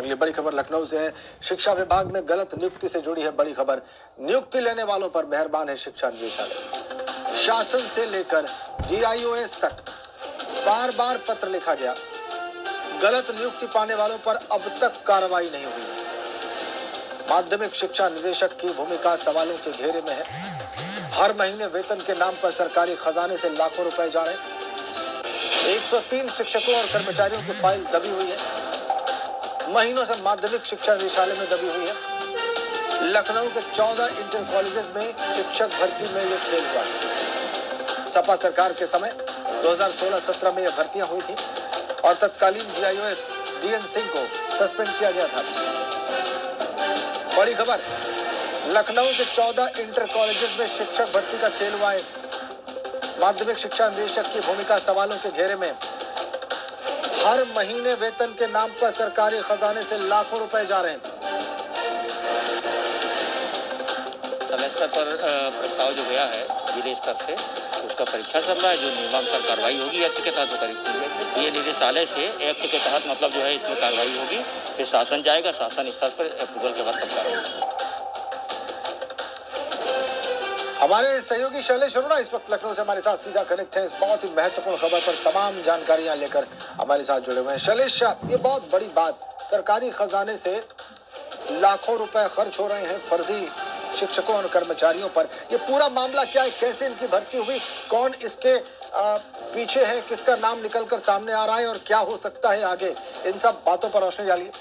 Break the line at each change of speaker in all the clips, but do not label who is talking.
अगली बड़ी खबर लखनऊ से है। शिक्षा विभाग में गलत नियुक्ति से जुड़ी है बड़ी खबर। नियुक्ति लेने वालों पर मेहरबान है शिक्षा निदेशालय। शासन से लेकर DIOS तक बार बार पत्र लिखा गया। गलत नियुक्ति पाने वालों पर अब तक कार्रवाई नहीं हुई। माध्यमिक शिक्षा निदेशक की भूमिका सवालों के घेरे में है। हर महीने वेतन के नाम पर सरकारी खजाने से लाखों रुपए जा रहे हैं। 103 शिक्षकों और कर्मचारियों की फाइल दबी हुई है। महीनों से माध्यमिक शिक्षा निदेशालय में दबी हुई है। लखनऊ के 14 इंटर कॉलेजेस में शिक्षक भर्ती में ये खेल हुआ। सपा सरकार के समय 2016-17 में यह भर्तियां हुई थी और तत्कालीन DIOS DN सिंह को सस्पेंड किया गया था। बड़ी खबर, लखनऊ के 14 इंटर कॉलेजेस में शिक्षक भर्ती का खेल हुआ है। माध्यमिक शिक्षा निदेशक की भूमिका सवालों के घेरे में। हर महीने वेतन के नाम पर सरकारी खजाने से लाखों रुपए जा रहे हैं।
समय स्तर पर प्रस्ताव जो गया है जिले स्तर से, उसका परीक्षा चल रहा है। जो नियमानुसार कार्रवाई होगी एक्ट के तहत करेगी। ये निदेशालय से एक्ट के तहत मतलब जो है इसमें कार्रवाई होगी। फिर शासन जाएगा, शासन स्तर पर अप्रूवल के बाद तब कार्रवाई।
हमारे सहयोगी शैलेश अरोड़ा इस वक्त लखनऊ से हमारे साथ सीधा कनेक्ट है। इस बहुत ही महत्वपूर्ण खबर पर तमाम जानकारियां लेकर हमारे साथ जुड़े हुए हैं। शैलेश, ये बहुत बड़ी बात, सरकारी खजाने से लाखों रुपए खर्च हो रहे हैं फर्जी शिक्षकों और कर्मचारियों पर। ये पूरा मामला क्या है, कैसे इनकी भर्ती हुई, कौन इसके पीछे है, किसका नाम निकलकर सामने आ रहा है और क्या हो सकता है आगे, इन सब बातों पर रोशनी डालिए।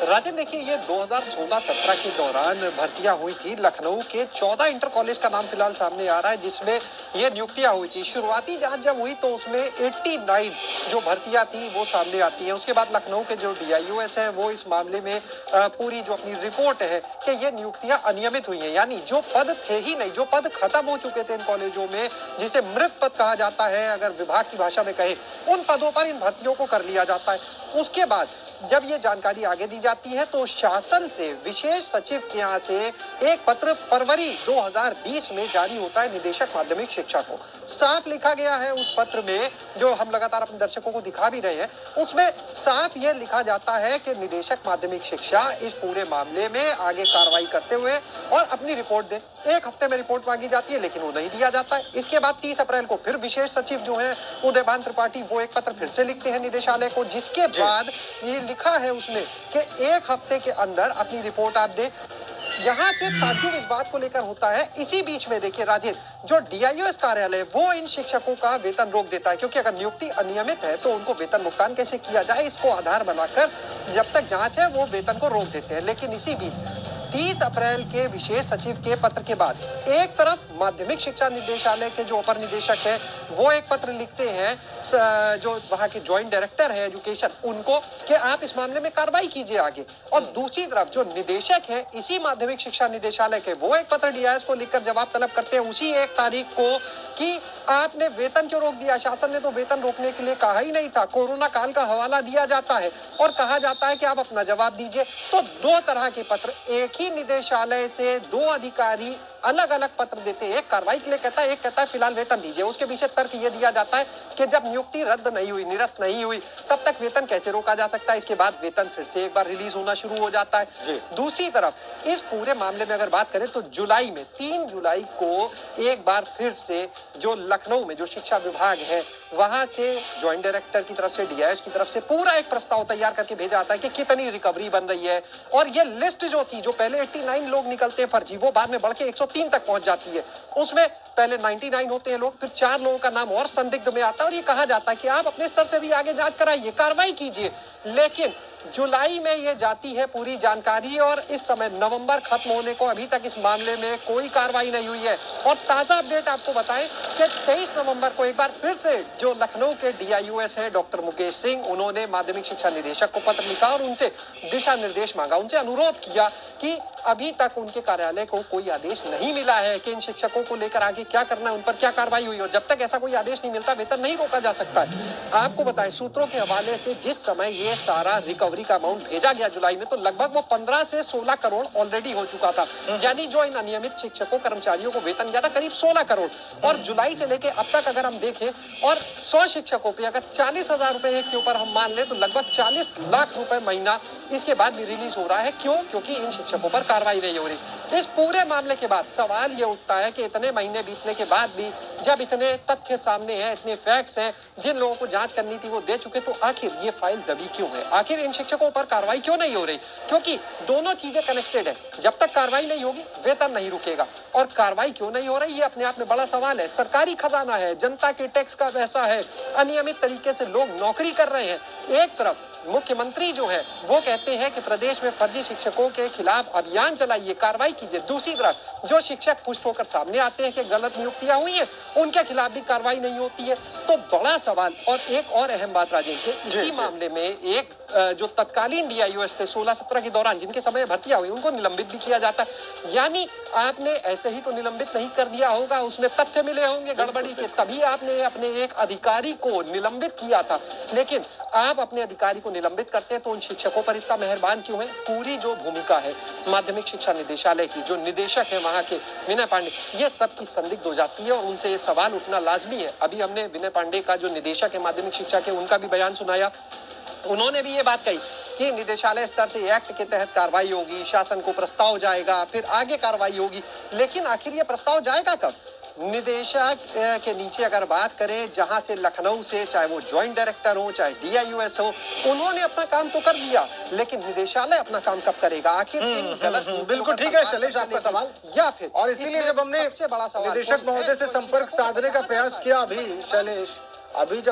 राजन, देखिए, ये 2016-17 के दौरान भर्तियां हुई थी। लखनऊ के 14 इंटर कॉलेज का नाम फिलहाल सामने आ रहा है जिसमें ये नियुक्तियां हुई थी। शुरुआती जांच जब हुई तो उसमें 89 जो भर्तियां थी वो सामने आती है। उसके बाद लखनऊ के जो DIOS है वो इस मामले में पूरी जो अपनी रिपोर्ट है कि ये नियुक्तियां अनियमित हुई हैं, यानी जो पद थे ही नहीं, जो पद खत्म हो चुके थे इन कॉलेजों में, जिसे मृत पद कहा जाता है अगर विभाग की भाषा में कहे, उन पदों पर इन भर्तियों को कर लिया जाता है। उसके बाद जब ये जानकारी आगे दी जाती है तो शासन से विशेष सचिव के यहाँ से एक पत्र फरवरी 2020 में जारी होता है निदेशक माध्यमिक शिक्षा को। साफ लिखा गया है उस पत्र में, जो हम लगातार अपने दर्शकों को दिखा भी रहे हैं, उसमें साफ ये लिखा जाता है कि निदेशक माध्यमिक शिक्षा इस पूरे मामले में आगे कार्रवाई करते हुए और अपनी रिपोर्ट दे। 1 हफ्ते में रिपोर्ट मांगी जाती है लेकिन वो नहीं दिया जाता है। इसके बाद 30 अप्रैल को फिर विशेष सचिव जो है उदयभान त्रिपाठी वो एक पत्र फिर से लिखते हैं निदेशालय को, जिसके बाद ये लिखा है उसमें कि 1 हफ्ते के अंदर अपनी रिपोर्ट आप दे। यहाँ से ताज्जुब इस बात को लेकर होता है। इसी बीच में देखिए राजेश, जो DIOS कार्यालय वो इन शिक्षकों का वेतन रोक देता है, क्योंकि अगर नियुक्ति अनियमित है तो उनको वेतन भुगतान कैसे किया जाए, इसको आधार बनाकर जब तक जांच है वो वेतन को रोक देते हैं। लेकिन इसी बीच 30 अप्रैल के विशेष सचिव के पत्र के बाद एक तरफ माध्यमिक शिक्षा निदेशालय के जो अपर निदेशक है वो एक पत्र लिखते हैं जो वहाँ के ज्वाइंट डायरेक्टर है एजुकेशन, उनको कि आप इस मामले में कार्रवाई कीजिए आगे। और दूसरी तरफ जो निदेशक है इसी माध्यमिक शिक्षा निदेशालय के, वो एक पत्र DIOS को लिखकर जवाब तलब करते हैं उसी 1 तारीख को कि आपने वेतन क्यों रोक दिया। शासन ने तो वेतन रोकने के लिए कहा ही नहीं था। कोरोना काल का हवाला दिया जाता है और कहा जाता है कि आप अपना जवाब दीजिए। तो 2 तरह के पत्र, एक ही निदेशालय से 2 अधिकारी अलग अलग पत्र देते हैं। एक कार्रवाई के लिए कहता है, एक कहता है फिलहाल वेतन दीजिए। उसके पीछे तर्क ये दिया जाता है कि जब नियुक्ति रद्द नहीं हुई, निरस्त नहीं हुई, तब तक वेतन कैसे रोका जा सकता है। इसके बाद वेतन फिर से एक बार रिलीज होना शुरू हो जाता है। दूसरी तरफ इस पूरे मामले में अगर बात करें तो जुलाई में 3 जुलाई को एक बार फिर से जो लखनऊ में जो शिक्षा विभाग है वहां से ज्वाइंट डायरेक्टर की तरफ से DIOS की तरफ से पूरा एक प्रस्ताव तैयार करके भेजा आता है कि कितनी रिकवरी बन रही है। और ये लिस्ट जो थी, जो पहले 89 लोग निकलते हैं फर्जी, वो बाद में बढ़ के 103 तक पहुंच जाती है। उसमें पहले 99 होते हैं लोग, फिर 4 लोगों का नाम और संदिग्ध में आता है और ये कहा जाता है कि आप अपने स्तर से भी आगे जांच कराइए, कार्रवाई कीजिए। लेकिन जुलाई में ये जाती है पूरी जानकारी और इस समय नवंबर खत्म होने को अभी तक इस मामले में कोई कार्रवाई नहीं हुई है। और ताजा अपडेट आपको बताएं कि 23 नवंबर को एक बार फिर से जो लखनऊ के DIOS है डॉक्टर मुकेश सिंह, उन्होंने माध्यमिक शिक्षा निदेशक को पत्र लिखा और उनसे दिशा निर्देश मांगा, उनसे अनुरोध किया कि अभी तक उनके कार्यालय को कोई आदेश नहीं मिला है कि इन शिक्षकों को लेकर आगे क्या करना है, उन पर क्या कार्रवाई हुई। और जब तक ऐसा कोई आदेश नहीं मिलता वेतन नहीं रोका जा सकता है। आपको बताएं सूत्रों के हवाले से जिस समय ये सारा रिकवरी रिकवरी का अमाउंट भेजा गया जुलाई में, तो लगभग वो 15 से 16 करोड़ ऑलरेडी हो चुका था। यानी जो इन अनियमित शिक्षकों कर्मचारियों को वेतन गया था करीब 16 करोड़, और जुलाई से लेके अब तक अगर हम देखें और 100 शिक्षकों पे अगर 40,000 रुपए एक के ऊपर हम मान ले तो लगभग 40 लाख रुपए महीना इसके बाद भी रिलीज हो रहा है। क्यों? क्योंकि इन शिक्षकों पर कार्रवाई नहीं हो रही। इस पूरे मामले के बाद सवाल ये उठता है कि इतने महीने बीतने के बाद भी जब इतने तथ्य सामने हैं, इतने फैक्ट्स हैं, जिन लोगों को जांच करनी थी वो दे चुके, तो आखिर ये फाइल दबी क्यों है? आखिर इन शिक्षकों पर कार्रवाई क्यों नहीं हो रही? क्योंकि दोनों चीजें कनेक्टेड है। जब तक कार्रवाई नहीं होगी वेतन नहीं रुकेगा, और कार्रवाई क्यों नहीं हो रही ये अपने आप में बड़ा सवाल है। सरकारी खजाना है, जनता के टैक्स का पैसा है, अनियमित तरीके से लोग नौकरी कर रहे हैं। एक तरफ मुख्यमंत्री जो है वो कहते हैं कि प्रदेश में फर्जी शिक्षकों के खिलाफ अभियान चलाइए, कार्रवाई कीजिए। दूसरी तरफ जो शिक्षक पुष्ट होकर सामने आते हैं कि गलत नियुक्तियां हुई हैं, उनके खिलाफ भी कार्रवाई नहीं होती है। तो बड़ा सवाल। और एक और अहम बात राजेंद्र, इसी मामले में एक जो तत्कालीन DIOS थे 16-17 के दौरान जिनके समय भर्तियां हुई, उनको निलंबित भी किया जाता है। यानी आपने ऐसे ही तो निलंबित नहीं कर दिया होगा, उसमें तथ्य मिले होंगे गड़बड़ी के, तभी आपने अपने एक अधिकारी को निलंबित किया था। लेकिन आप अपने अधिकारी को निलंबित करते हैं तो उन शिक्षकों पर इतना मेहरबान क्यों है? पूरी जो भूमिका है माध्यमिक शिक्षा निदेशालय की, जो निदेशक है वहां के विनय पांडे, ये सब की संदिग्ध हो जाती है और उनसे ये सवाल उठना लाजमी है। अभी हमने विनय पांडे का जो निदेशक है माध्यमिक शिक्षा के, उनका भी बयान सुनाया। उन्होंने भी ये बात कही कि निदेशालय स्तर से एक्ट के तहत कार्रवाई होगी, शासन को प्रस्ताव जाएगा, फिर आगे कार्रवाई होगी। लेकिन आखिर ये प्रस्ताव जाएगा कब? निदेशक के नीचे अगर बात करें, जहां से लखनऊ से, चाहे वो ज्वाइंट डायरेक्टर हो चाहे DIOS हो, उन्होंने अपना काम तो कर दिया, लेकिन निदेशालय अपना काम कब करेगा? आखिर इन गलत
बिल्कुल ठीक है शैलेश आपका सवाल।
या फिर,
और इसीलिए जब हमने
सबसे बड़ा सवाल
निदेशक महोदय से संपर्क साधने का प्रयास किया अभी शैलेश, अभी जब